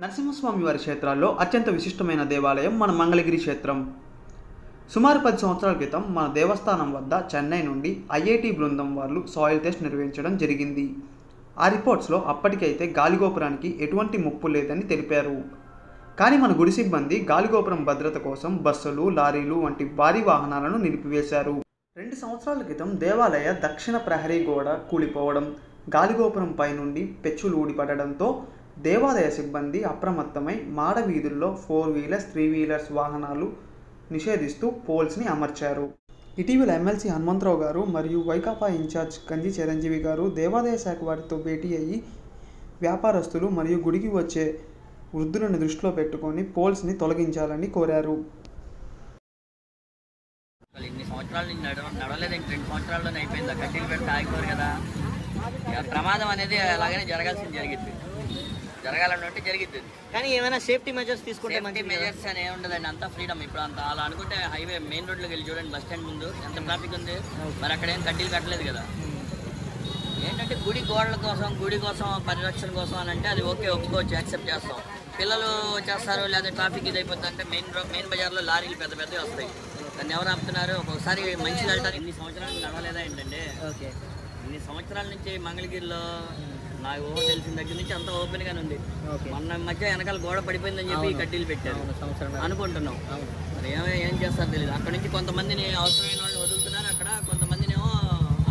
నరసింహస్వామి వారి క్షేత్రాల్లో అత్యంత విశిష్టమైన దేవాలయం మన మంగళగిరి క్షేత్రం. సుమారు 10 సంవత్సరాల క్రితం మన దేవస్థానం వద్ద చెన్నై నుండి ఐఐటి బృందం వాళ్ళు సాయిల్ టెస్ట్ నిర్వహించడం జరిగింది. ఆ రిపోర్ట్స్లో అప్పటికైతే గాలిగోపురానికి ఎటువంటి ముప్పు లేదని తెలిపారు. కానీ మన గుడి సిబ్బంది గాలిగోపురం భద్రత కోసం బస్సులు, లారీలు వంటి భారీ వాహనాలను నిలిపివేశారు. 2 సంవత్సరాల క్రితం దేవాలయ దక్షిణ ప్రహరీ గోడ కూలిపోవడం, గాలిగోపురం పై నుండి పెచ్చులు ఊడిపడడంతో దేవాలయ సిబ్బంది అప్రమత్తమై మాడ వీధుల్లో 4 వీలర్స్ 3 వీలర్స్ వాహనాలు నిషేధిస్తూ పోల్స్ని అమర్చారు. ఇటీవల ఎమ్మెల్సీ హనుమంతరావు గారు మరియు వైకాపా ఇన్ఛార్జ్ కంజి చిరంజీవి గారు దేవాదాయ శాఖ వారితో భేటీ అయ్యి వ్యాపారస్తులు మరియు గుడికి వచ్చే వృద్ధులను దృష్టిలో పెట్టుకొని పోల్స్ని తొలగించాలని కోరారు. ఇన్ని సంవత్సరాల నుంచి నడవలేదండి, 2 సంవత్సరాల్లోనే అయిపోయింది. కడ్డీలు పెడితే ఆగిపోరు కదా. ప్రమాదం అనేది అలాగనే జరగాలంటే జరిగిద్ది. కానీ ఏమైనా సేఫ్టీ మెజర్స్ తీసుకుంటే మెజర్స్ అని ఉండదండి, అంతా ఫ్రీడమ్. ఇప్పుడు అంత అలా అనుకుంటే హైవే మెయిన్ రోడ్లోకి వెళ్ళి చూడండి, బస్ స్టాండ్ ముందు ఎంత ట్రాఫిక్ ఉంది. మరి అక్కడ ఏం కడ్డీలు కట్టలేదు కదా. ఏంటంటే గుడి గోడల కోసం, గుడి కోసం, పరిరక్షణ కోసం అని అంటే అది ఓకే, ఒప్పుకోవచ్చు, యాక్సెప్ట్ చేస్తాం. పిల్లలు చేస్తారు లేదా ట్రాఫిక్ ఇది అయిపోతుంది అంటే మెయిన్ బజార్లో లారీలు పెద్ద పెద్దవి వస్తాయి. దాన్ని ఎవరు ఆపుతున్నారు? ఒక్కొక్కసారి మంచిగా వెళ్తారు. ఇన్ని సంవత్సరాలు నడవలేదా ఏంటంటే, ఓకే ఇన్ని సంవత్సరాల నుంచి మంగళగిరిలో నాకు తెలిసిన దగ్గర నుంచి అంతా ఓపెన్గానే ఉంది. మొన్న మధ్య వెనకాల గోడ పడిపోయిందని చెప్పి కడ్డీలు పెట్టారు అనుకుంటున్నాం. మరి ఏం చేస్తారో తెలియదు. అక్కడ నుంచి కొంతమందిని అవసరమైన వాళ్ళు వదులుతున్నారు, అక్కడ కొంతమందిని ఏమో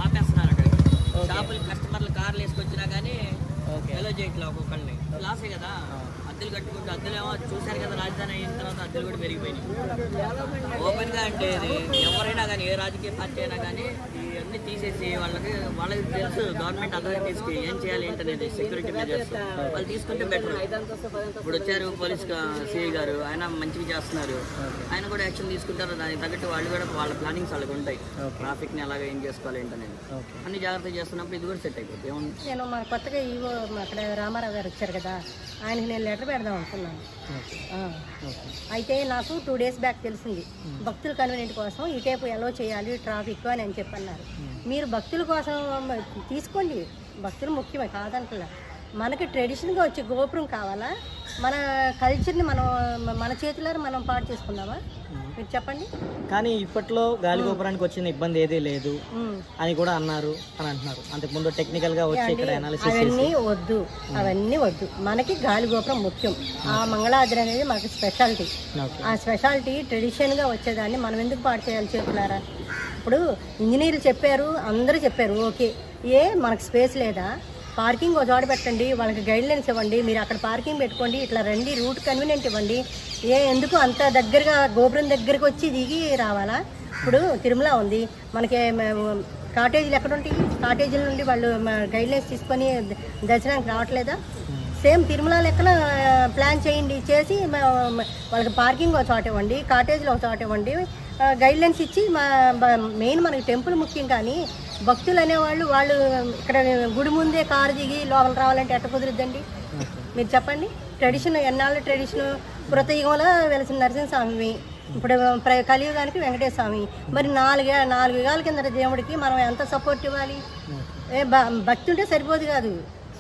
ఆపేస్తున్నారు. అక్కడికి షాపులు కస్టమర్లు కార్లు వేసుకొచ్చినా కానీ ఎలా చేయట్లేదు. ఒక్కొక్కరిని లాసే కదా. అద్దెలు కట్టుకుంటే అద్దెలేమో చూశారు కదా, రాజధాని అయిన తర్వాత అద్దెలు కూడా పెరిగిపోయినాయి. ఓపెన్గా అంటే ఎవరైనా కానీ, ఏ రాజకీయ పార్టీ అయినా కానీ ఇవన్నీ తీసేసి వాళ్ళకి తెలుసు గవర్నమెంట్ అథారిటీస్కి ఏం చేయాలి ఏంటనేది, సెక్యూరిటీ మెజర్స్ వాళ్ళు తీసుకుంటే బెటర్. ఇప్పుడు వచ్చారు పోలీస్ సిఐ గారు, ఆయన మంచిగా చేస్తున్నారు, ఆయన కూడా యాక్షన్ తీసుకుంటారు. దానికి తగ్గట్టు వాళ్ళు కూడా వాళ్ళ ప్లానింగ్స్ వాళ్ళకి ఉంటాయి. ట్రాఫిక్ని ఎలాగ ఏం చేసుకోవాలి ఏంటనేది అన్ని జాగ్రత్తగా చేస్తున్నప్పుడు ఇది కూడా సెట్ అయిపోతుంది. ఏముంది, నేను మా కొత్తగా ఈవో అక్కడ రామారావు గారు వచ్చారు కదా, ఆయనకి నేను లెటర్ పెడదాం అనుకున్నాను. అయితే నాకు 2 days బ్యాక్ తెలిసింది, భక్తుల కన్వీనియంట్ కోసం ఇటేపు ఎలా చేయాలి ట్రాఫిక్ అని చెప్పన్నారు. మీరు భక్తుల కోసం తీసుకోండి, భక్తులు ముఖ్యమే కాదంటున్నా. మనకి ట్రెడిషన్గా వచ్చే గోపురం కావాలా? మన కల్చర్ని మన చేతులారా మనం పాటు చేసుకుందామా? మీరు చెప్పండి. కానీ ఇప్పట్లో గాలిగోపురానికి వచ్చిన ఇబ్బంది ఏదీ లేదు అని కూడా అన్నారు అని అంటున్నారు. అంతకుముందు టెక్నికల్ గా వచ్చి ఇక్కడ అనాలిసిస్ అవన్నీ వద్దు. మనకి గాలిగోపురం ముఖ్యం. ఆ మంగళాద్రి అనేది మనకి స్పెషాలిటీ. ఆ స్పెషాలిటీ ట్రెడిషన్ గా వచ్చేదాన్ని మనం ఎందుకు పాటు చేయాలి చేతులారా? ఇప్పుడు ఇంజనీర్లు చెప్పారు, అందరూ చెప్పారు, ఓకే. మనకు స్పేస్ లేదా? పార్కింగ్ ఒక చోట పెట్టండి, వాళ్ళకి గైడ్ లైన్స్ ఇవ్వండి, మీరు అక్కడ పార్కింగ్ పెట్టుకోండి, ఇట్లా రండి, రూట్ కన్వీనియంట్ ఇవ్వండి. ఎందుకు అంత దగ్గరగా గోపురం దగ్గరికి వచ్చి దిగి రావాలా? ఇప్పుడు తిరుమల ఉంది, మనకి కాటేజీలు ఎక్కడ ఉంటాయి? కాటేజీల నుండి వాళ్ళు గైడ్ లైన్స్ తీసుకొని దర్శనానికి రావట్లేదా? సేమ్ తిరుమల లెక్కన ప్లాన్ చేయండి, చేసి వాళ్ళకి పార్కింగ్ ఒక చోట ఇవ్వండి, కాటేజీలు ఒక చోట ఇవ్వండి, గైడ్ లైన్స్ ఇచ్చి మెయిన్ మనకి టెంపుల్ ముఖ్యం. కానీ భక్తులు అనేవాళ్ళు ఇక్కడ గుడి ముందే కారు దిగి లోపల రావాలంటే ఎట్ట కుదురుద్దండి? మీరు చెప్పండి. ట్రెడిషన్ ఎన్నాళ్ళ ట్రెడిషన్, కృతయుగంలో వెలిసిన నరసింహస్వామి, ఇప్పుడు కలియుగానికి వెంకటేశ్వర స్వామి. మరి 4 యుగాల కింద దేవుడికి మనం ఎంత సపోర్ట్ ఇవ్వాలి? భక్తి ఉంటే సరిపోదు కాదు.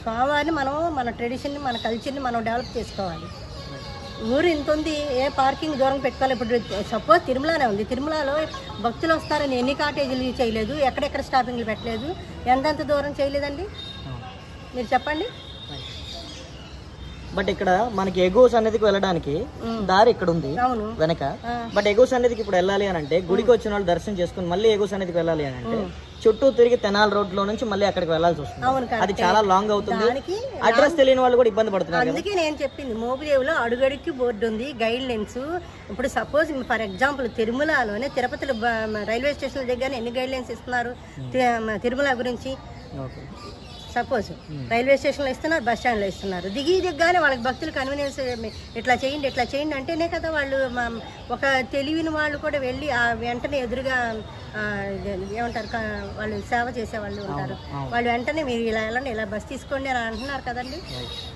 స్వామివారిని మన ట్రెడిషన్ని, మన కల్చర్ని మనం డెవలప్ చేసుకోవాలి. ఊరు ఇంత ఉంది, పార్కింగ్ దూరం పెట్టుకోవాలి. ఇప్పుడు సపోజ్ తిరుమలనే ఉంది, తిరుమలలో భక్తులు వస్తారని ఎన్ని కాటేజీలు చేయలేదు, ఎక్కడెక్కడ స్టాపింగ్లు పెట్టలేదు, ఎంతెంత దూరం చేయలేదండి? మీరు చెప్పండి. బట్ ఇక్కడ మనకి ఎగువ సన్నిధికి వెళ్ళడానికి దారి ఇక్కడ ఉంది వెనక. బట్ ఎగువ సన్నిధికి ఇప్పుడు వెళ్ళాలి అని అంటే, గుడికి వచ్చిన వాళ్ళు దర్శనం చేసుకుని మళ్ళీ ఎగువ సన్నిధికి వెళ్ళాలి అని అంటే చుట్టూ తిరిగి తెనాలి రోడ్ లో నుంచి మళ్ళీ అక్కడికి వెళ్ళాల్సి వస్తుంది. అది చాలా లాంగ్ అవుతుంది. అడ్రస్ తెలియని వాళ్ళు కూడా ఇబ్బంది పడుతున్నారు. అందుకే నేను చెప్పింది, మోపిదేవిలో అడుగడికి బోర్డు ఉంది, గైడ్ లైన్స్. ఇప్పుడు సపోజ్ ఫర్ ఎగ్జాంపుల్ తిరుమలలోనే, తిరుపతిలో రైల్వే స్టేషన్ దగ్గర ఎన్ని గైడ్ లైన్స్ ఇస్తున్నారు తిరుమల గురించి? సపోజ్ రైల్వే స్టేషన్లో ఇస్తున్నారు, బస్ స్టాండ్లో ఇస్తున్నారు. దిగానే వాళ్ళకి భక్తులు కన్వీనియన్స్ ఇట్లా చేయండి అంటేనే కదా వాళ్ళు, ఒక తెలివిన వాళ్ళు కూడా వెళ్ళి ఆ వెంటనే ఎదురుగా ఏమంటారు, వాళ్ళు సేవ చేసే వాళ్ళు ఉంటారు, వాళ్ళు వెంటనే మీరు ఇలా వెళ్ళండి, ఇలా బస్ తీసుకోండి అని అంటున్నారు కదండి.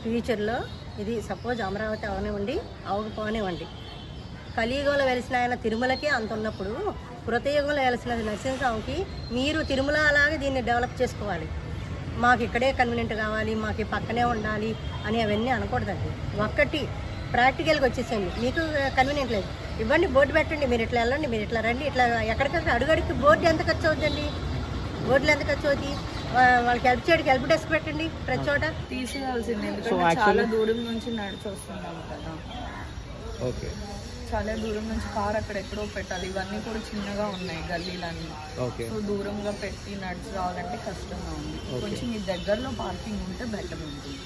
ఫ్యూచర్లో ఇది సపోజ్ అమరావతి అవకపోనివ్వండి, కలియుగంలో వెలిసిన ఆయన తిరుమలకే అంత ఉన్నప్పుడు, కృతయుగంలో వెలిసిన నరసింహస్వామికి మీరు తిరుమల అలాగే దీన్ని డెవలప్ చేసుకోవాలి. మాకు ఇక్కడే కన్వీనియంట్ కావాలి, మాకు పక్కనే ఉండాలి అని అవన్నీ అనకూడదండి. ఒక్కటి ప్రాక్టికల్గా వచ్చేసేయండి. మీకు కన్వీనియంట్ లేదు ఇవ్వండి, బోర్డు పెట్టండి, మీరు ఇట్లా వెళ్ళండి, మీరు ఇట్లా రండి, ఇట్లా ఎక్కడికక్కడ అడుగడికి బోర్డు ఎంత ఖర్చు అవుతుందండి, బోర్డులు ఎంత ఖర్చు అవుతుంది, వాళ్ళకి హెల్ప్ చేయడానికి హెల్ప్ డెస్క్ పెట్టండి ప్రతి చోట. తీసేయాల్సింది, ఎందుకంటే చాలా దూరం నుంచి నడిచి వస్తున్నాం కదా. ఓకే, చాలా దూరం నుంచి కార్ అక్కడ ఎక్కడో పెట్టాలి. ఇవన్నీ కూడా చిన్నగా ఉన్నాయి గల్లీలన్నీ. సో దూరంగా పెట్టి నడిచి రావాలంటే కష్టంగా ఉంది. కొంచెం మీ దగ్గరలో పార్కింగ్ ఉంటే బెటర్ ఉంటుంది.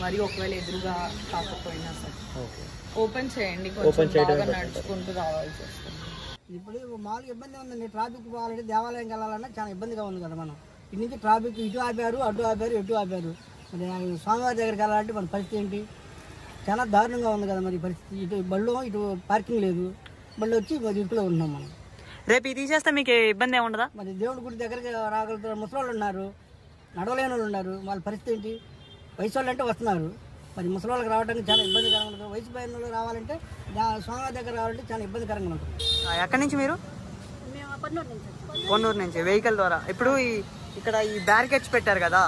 మరి ఒకవేళ ఎదురుగా కాకపోయినా సరే ఓపెన్ చేయండి, కొంచెం బాగా నడుచుకుంటూ రావాల్సి వస్తుంది. ఇప్పుడు మామూలుగా ఇబ్బంది ఉందండి. ట్రాఫిక్ పోవాలంటే దేవాలయం వెళ్ళాలన్నా చాలా ఇబ్బందిగా ఉంది కదా. మనం ఇటు నుంచి ట్రాఫిక్ ఇటు ఆపారు, అటు ఆపారు, ఎటు ఆపారు. మరి స్వామివారి దగ్గరికి వెళ్ళాలంటే మన పరిస్థితి ఏంటి? చాలా దారుణంగా ఉంది కదా మరి పరిస్థితి. ఇటు బళ్ళు, ఇటు పార్కింగ్ లేదు, బళ్ళు వచ్చి మరి ఇరుకులో ఉంటున్నాం మనం. రేపు ఇది తీసేస్తే మీకు ఇబ్బంది ఏముండదా? మరి దేవుడి గుడి దగ్గరికి రాగలుగుతారు, ముసలోళ్ళు ఉన్నారు, నడవలేని వాళ్ళు ఉన్నారు, వాళ్ళ పరిస్థితి ఏంటి? వయసు వాళ్ళు అంటే వస్తున్నారు, మరి ముసలి వాళ్ళకి రావడానికి చాలా ఇబ్బందికరంగా ఉంటుంది. వయసు పైన వాళ్ళు రావాలంటే స్వామివారి దగ్గర రావాలంటే చాలా ఇబ్బందికరంగా ఉంటుంది. ఎక్కడి నుంచి మీరు? మేము పొన్నూరు నుంచి వెహికల్ ద్వారా. ఇప్పుడు ఇక్కడ ఈ బ్యారికేడ్స్ పెట్టారు కదా,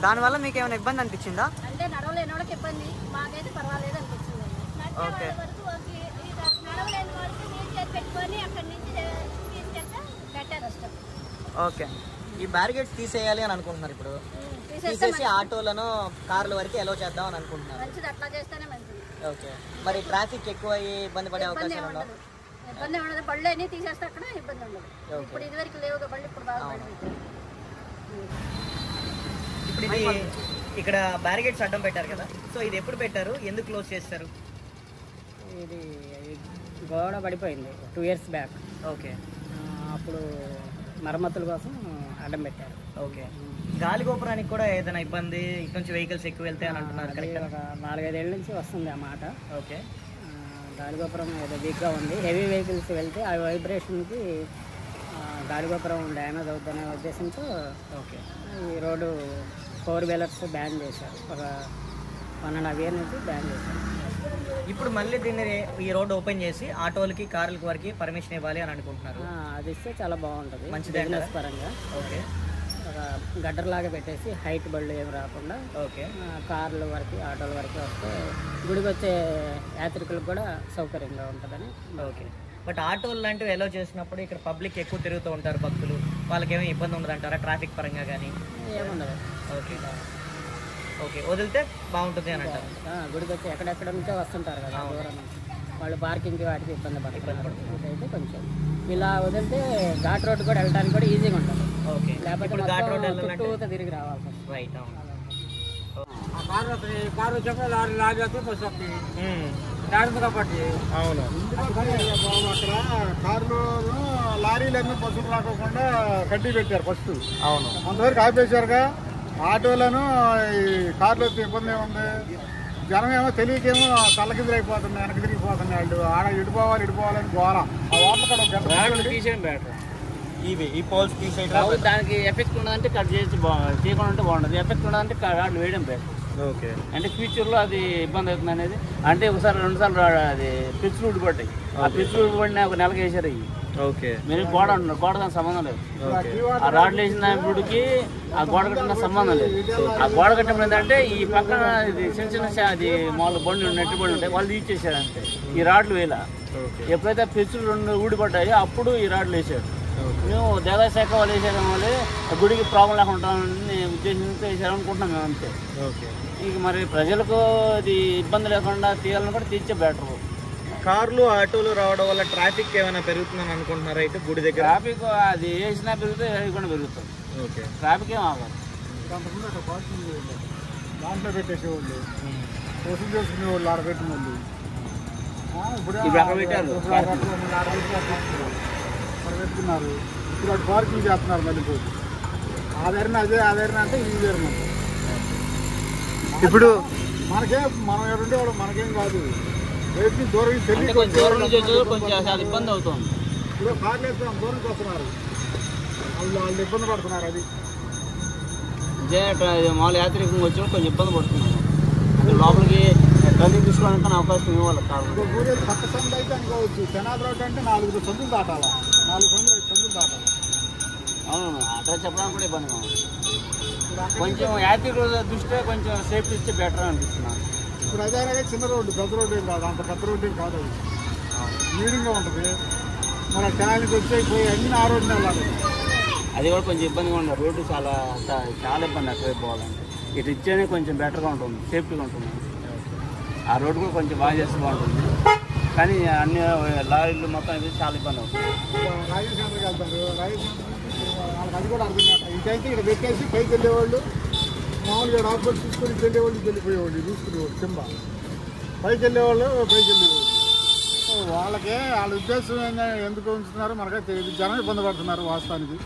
దానివల్ల మీకు ఏమైనా ఇబ్బంది అనిపించిందా? అంటే నడవలేని వాళ్ళకి ఇబ్బంది, మాకైతే పర్వాలేదు అనిపించింది. ఓకే, నడవలేని వాళ్ళకి నీళ్ళు పెట్టుకొని అక్కడి నుంచి తీసుకెళ్తే బెటర్ వస్తాం. ఓకే, ఈ బ్యారికేడ్స్ తీసేయాలి అని అనుకుంటున్నారు. ఇప్పుడు తీసేసి ఆటోలను కార్ల వరకు ఎలో చేద్దాం అని అనుకుంటున్నారు. మంచిది, అట్లా చేస్తేనే మంచిది. ఓకే, మరి ట్రాఫిక్ ఎక్కువ ఇబ్బంది పడే అవకాశాలు ఉండవు? ఇబ్బంది ఉండదు, బళ్ళు అన్నీ తీసేస్తే అక్కడ ఇబ్బంది ఉండదు. ఇప్పుడు ఇదివరకు లేవుగా బళ్ళు, ఇప్పుడు బాగా పడింది. ఇప్పుడు ఇది ఇక్కడ బ్యారికేడ్స్ అడ్డం పెట్టారు కదా, సో ఇది ఎప్పుడు పెట్టారు, ఎందుకు క్లోజ్ చేస్తారు? ఇది గోడ పడిపోయింది 2 years బ్యాక్. ఓకే, అప్పుడు మరమ్మతుల కోసం అడ్డం పెట్టారు. ఓకే, గాలి గోపురానికి కూడా ఏదైనా ఇబ్బంది, ఇటు నుంచి వెహికల్స్ ఎక్కువ వెళ్తాయి అని అంటున్నారు. ఒక 4-5 ఏళ్ళ నుంచి వస్తుంది ఆ మాట. ఓకే, గాలిగోపురం ఏదో వీక్గా ఉంది, హెవీ వెహికల్స్ వెళ్తే ఆ వైబ్రేషన్కి గాలిగోపురం డ్యామేజ్ అవుతుందనే ఉద్దేశంతో ఓకే, ఈ రోడ్డు 4 wheelers బ్యాన్ చేశారు. ఒక 1.5 year నుంచి బ్యాన్ చేశారు. ఇప్పుడు మళ్ళీ దీన్ని ఈ రోడ్డు ఓపెన్ చేసి ఆటోలకి కార్లకి వరకు పర్మిషన్ ఇవ్వాలి అని అనుకుంటున్నారు. అది ఇస్తే చాలా బాగుంటుంది, మంచిదే బిజినెస్ పరంగా. ఓకే, ఒక గడ్డర్లాగా పెట్టేసి హైట్ బళ్ళు ఏమి రాకుండా ఓకే, కార్ల వరకు ఆటోల వరకు వస్తే గుడికి వచ్చే యాత్రికులకు కూడా సౌకర్యంగా ఉంటుందని. ఓకే, బట్ ఆటోలు లాంటివి ఎలా చేసినప్పుడు ఇక్కడ పబ్లిక్ ఎక్కువ తిరుగుతూ ఉంటారు, భక్తులు, వాళ్ళకి ఏమైనా ఇబ్బంది ఉండదు అంటారా ట్రాఫిక్ పరంగా కానీ? ఏముండదు. ఓకే, ఓకే, వదిలితే బాగుంటుంది అని అంటారు. గుడికి వచ్చి ఎక్కడెక్కడ నుంచో వస్తుంటారు కదా దూరం నుంచి, వాళ్ళు పార్కింగ్కి వాటికి ఇబ్బంది పడతారు. అయితే కొంచెం ఇలా వదిలితే ఘాట్ రోడ్డు కూడా వెళ్ళడానికి కూడా ఈజీగా ఉంటుంది. ఓకే, లేకపోతే ఘాట్ రోడ్ చుట్టూ తిరిగి రావాలి. రైట్, అవును. కారు వచ్చినప్పుడు లారీ వస్తుంది, బస్సు వస్తుంది, దాని కాబట్టి అవును. అక్కడ కార్లు లారీలన్నీ బస్సులు రాకోకుండా కట్టి పెట్టారు ఫస్ట్. అవును, అంతవరకు ఆపేశారుగా. ఆటోలను ఈ కార్లు వస్తే ఇబ్బంది ఏముంది, జనం ఏమో తెలియకేమో తల్లకిందులు అయిపోతుంది, వెనక్కి తిరిగిపోతుంది. వాళ్ళు ఆడ ఇడిపోవాలని గోళ. ఆ వాటర్ కూడా తీసేయం బెటర్. ఇవి ఈ పోల్స్ తీసేయడం దానికి ఎఫెక్ట్ ఉన్నదంటే కట్ చేసి తీయకుండా ఉంటే బాగుంటుంది. ఎఫెక్ట్ ఉన్నదంటే కార్డు వేయడం బెటర్. ఓకే, అంటే ఫ్యూచర్లో అది ఇబ్బంది అవుతుంది అనేది. అంటే ఒకసారి 2 సార్లు అది పిచ్చులు ఊడిపడ్డాయి. ఆ పిచ్చులు ఊడిపడిన ఒక నెలకి వేసారు అవి. ఓకే, మీరు గోడ అంటున్నారు, గోడ దానికి సంబంధం లేదు. ఆ రాడ్లు వేసిన ఇప్పుడుకి ఆ గోడ కట్టిన సంబంధం లేదు. ఆ గోడ కట్టినప్పుడు ఏంటంటే ఈ పక్కన ఇది చిన్న అది మామూలు బండి నెట్టి బండి ఉంటాయి, వాళ్ళు తీసేసారు అంతే. ఈ రాడ్లు వేలా. ఎప్పుడైతే పిచ్చులు 2 ఊడిపడ్డాయో అప్పుడు ఈ రాడ్లు వేసారు. మేము దేవాదాయ శాఖ వాళ్ళు వేసేయడం వల్ల గుడికి ప్రాబ్లం లేకుండా ఉంటామని ఉద్దేశంతో వేసారనుకుంటున్నాం మేము అంతే. ఓకే, ఇక మరి ప్రజలకు ఇది ఇబ్బంది లేకుండా తీయాలని కూడా తీర్చే బెటర్. కార్లు ఆటోలు రావడం వల్ల ట్రాఫిక్ ఏమైనా పెరుగుతుందని అనుకుంటున్నారా? అయితే గుడి దగ్గర ట్రాఫిక్ అది వేసినా పెరుగుతుంది, అది కూడా పెరుగుతుంది. ఓకే, ట్రాఫిక్ ఏం ఆగదు. దాంట్లో పెట్టేసేవాళ్ళు, వసూలు చేసుకునేవాళ్ళు ఆడ పెట్టిన వాళ్ళు. ఇప్పుడు అక్కడ పెట్టారు పెట్టుకున్నారు. ఇప్పుడు అటు పార్కింగ్ చేస్తున్నారు మళ్ళీ. ఆధారణ అదే ఆధారణ అంటే ఈ ఆధారణ. ఇప్పుడు మనం ఎవరుండేవాడు మనకేం కాదు. రేపు దూరం కొంచెం ఇబ్బంది అవుతుంది. ఇప్పుడు కార్లు వేస్తాం, దూరంకి వస్తున్నారు, వాళ్ళు ఇబ్బంది పడుతున్నారు. అది మామూలు యాత్రికంగా వచ్చిన కొంచెం ఇబ్బంది పడుతున్నారు. అంటే లోపలికి టర్నింగ్ తీసుకోవడానికి అవకాశం ఇవ్వాలి. ఊరేది పక్క సందు అయితే అనుకోవచ్చు. తెనాలి రోడ్డు అంటే 4 సందులు దాటాలా, 4 సందులు 5 సందులు దాటాలి. అవును అట్లా చెప్పడానికి కూడా ఇబ్బందిగా ఉంది. కొంచెం యాత్రికుల దృష్ట్యా కొంచెం సేఫ్టీ ఇస్తే బెటర్ అనిపిస్తున్నాను. ఇప్పుడు అదే చిన్న రోడ్డు, పెద్ద రోడ్డు ఏం కాదు, అంత పెద్ద రోడ్డు ఏం కాదు, అది మీడియంగా ఉంటుంది. మన కెనాల్కి వచ్చేపోయి అన్ని ఆ రోడ్డునే వెళ్ళాలి. అది కూడా కొంచెం ఇబ్బందిగా ఉంటుంది. రోడ్డు చాలా ఇబ్బంది అటువైపు పోవాలంటే. ఇటు ఇచ్చేనే కొంచెం బెటర్గా ఉంటుంది, సేఫ్టీగా ఉంటుంది. ఆ రోడ్డు కూడా కొంచెం బాగా చేస్తే బాగుంటుంది. కానీ అన్ని లారీలు మొత్తం ఇది చాలా ఇబ్బంది అవుతుంది. రాజేష్ సెంటర్కి వెళ్తారు, రాజేష్ సెంటర్ వాళ్ళకి అది కూడా అర్థం కాదు. ఇదైతే ఇక్కడ పెట్టేసి పైకి వెళ్ళేవాళ్ళు, మామూలుగా డాక్యుమెంట్ తీసుకొని వెళ్ళేవాళ్ళు, వెళ్ళిపోయేవాళ్ళు, చూసుకునేవాళ్ళు. కింద పైకి వెళ్ళేవాళ్ళు, పైకి వెళ్ళేవాళ్ళు. వాళ్ళకే వాళ్ళ ఉద్దేశం ఎందుకు ఉంచుతున్నారో మనకే తెలియదు. జనం ఇబ్బంది పడుతున్నారు వాస్తవానికి.